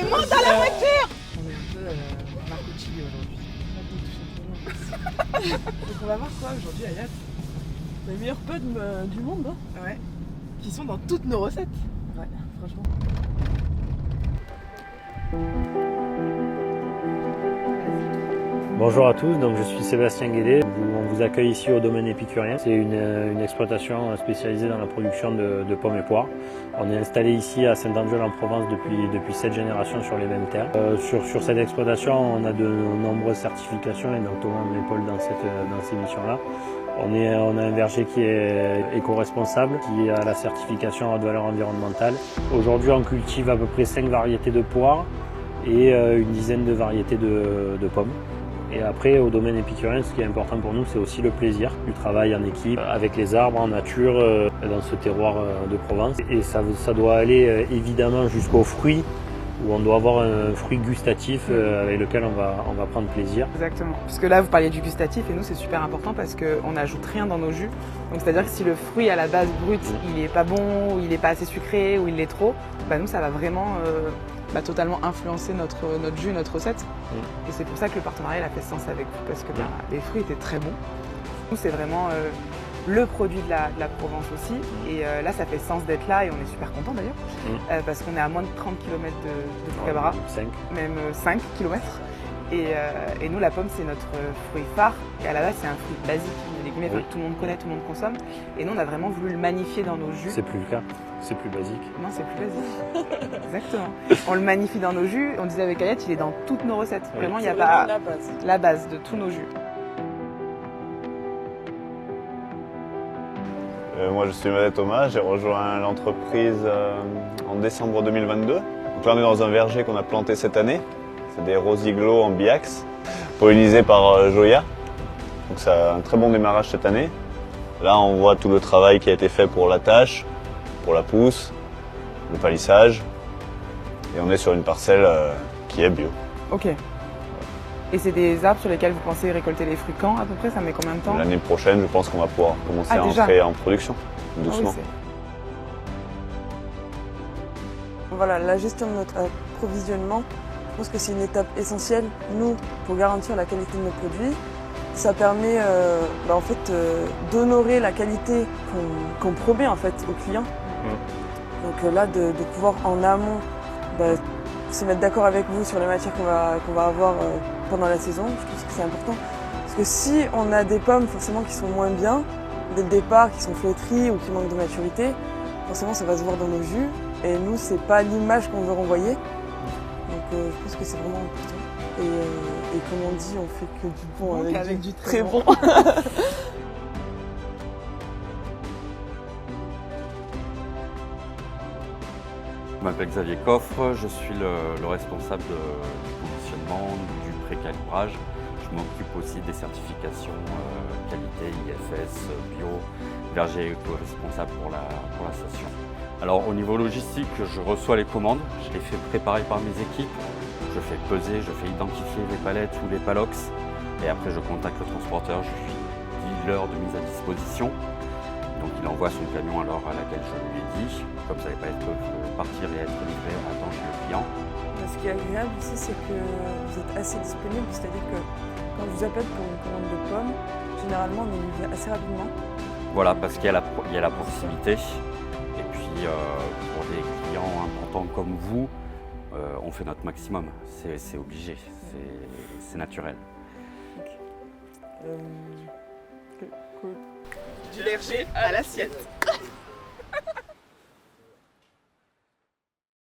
Monte dans la voiture. On est un peu Marco Chili aujourd'hui. Donc on va voir quoi aujourd'hui, Ayat? Les meilleurs potes du monde, hein. Ouais. Qui sont dans toutes nos recettes. Ouais, franchement. Bonjour à tous, donc je suis Sébastien Guédé. On vous accueille ici au domaine épicurien. C'est une exploitation spécialisée dans la production de pommes et poires. On est installé ici à Saint-Angèle en Provence depuis 7 générations sur les mêmes terres. Sur cette exploitation, on a de nombreuses certifications et donc Thomas m'épaule dans ces missions-là. On a un verger qui est éco-responsable, qui a la certification à valeur environnementale. Aujourd'hui, on cultive à peu près 5 variétés de poires et une dizaine de variétés de pommes. Et après, au domaine épicurien, ce qui est important pour nous, c'est aussi le plaisir du travail en équipe, avec les arbres, en nature, dans ce terroir de Provence. Et ça doit aller évidemment jusqu'aux fruits, où on doit avoir un fruit gustatif avec lequel on va prendre plaisir. Exactement. Parce que là, vous parliez du gustatif, et nous, c'est super important parce qu'on n'ajoute rien dans nos jus. Donc, c'est-à-dire que si le fruit à la base brut, il n'est pas bon, ou il n'est pas assez sucré, ou il l'est trop, bah nous, ça va vraiment totalement influencer notre jus, notre recette. Et c'est pour ça que le partenariat a fait sens avec vous, parce que les fruits étaient très bons. Nous, c'est vraiment le produit de la Provence aussi. Et là, ça fait sens d'être là et on est super contents d'ailleurs, parce qu'on est à moins de 30 km de Fukabaras, même 5 km. Et nous, la pomme, c'est notre fruit phare. Et à la base, c'est un fruit basique, légumier, que tout le monde connaît, tout le monde consomme. Et nous, on a vraiment voulu le magnifier dans nos jus. C'est plus le cas, c'est plus basique. Non, c'est plus basique. Exactement. On le magnifie dans nos jus. On disait avec Ayat, il est dans toutes nos recettes. Vraiment, il n'y a pas la base de tous nos jus. Moi, je suis Thomas. J'ai rejoint l'entreprise en décembre 2022. Donc là, on est dans un verger qu'on a planté cette année. C'est des rosiglos en biax, pollinisés par Joya. Donc c'est un très bon démarrage cette année. Là, on voit tout le travail qui a été fait pour la tâche, pour la pousse, le palissage. Et on est sur une parcelle qui est bio. Ok. Et c'est des arbres sur lesquels vous pensez récolter les fruits quand à peu près? Ça met combien de temps? L'année prochaine, je pense qu'on va pouvoir commencer à entrer en production, doucement. Ah oui, voilà, la gestion de notre approvisionnement, je pense que c'est une étape essentielle, nous, pour garantir la qualité de nos produits. Ça permet en fait, d'honorer la qualité qu'on promet en fait, aux clients. Donc là, de pouvoir en amont se mettre d'accord avec vous sur les matières qu'on va avoir pendant la saison, je pense que c'est important. Parce que si on a des pommes forcément qui sont moins bien, dès le départ, qui sont flétries ou qui manquent de maturité, forcément ça va se voir dans nos jus. Et nous, c'est pas l'image qu'on veut renvoyer. Donc je pense que c'est vraiment important. Et comme on dit, on fait que du bon avec du très bon. Je m'appelle Xavier Coffre, je suis le responsable du positionnement, du pré-calibrage. Je m'occupe aussi des certifications qualité, IFS, bio, verger éco-responsable pour la station. Alors au niveau logistique, je reçois les commandes, je les fais préparer par mes équipes, je fais peser, je fais identifier les palettes ou les palox et après je contacte le transporteur, je lui dis l'heure de mise à disposition. Donc il envoie son camion à l'heure à laquelle je lui ai dit, comme ça les palettes peuvent partir et être livrées en temps chez le client. Ce qui est agréable ici, c'est que vous êtes assez disponible, c'est-à-dire que quand je vous appelle pour une commande de pommes, généralement on est livré assez rapidement. Voilà, parce qu'il y a la proximité. Et puis pour des clients importants comme vous, on fait notre maximum. C'est obligé, c'est naturel. Du verger à l'assiette.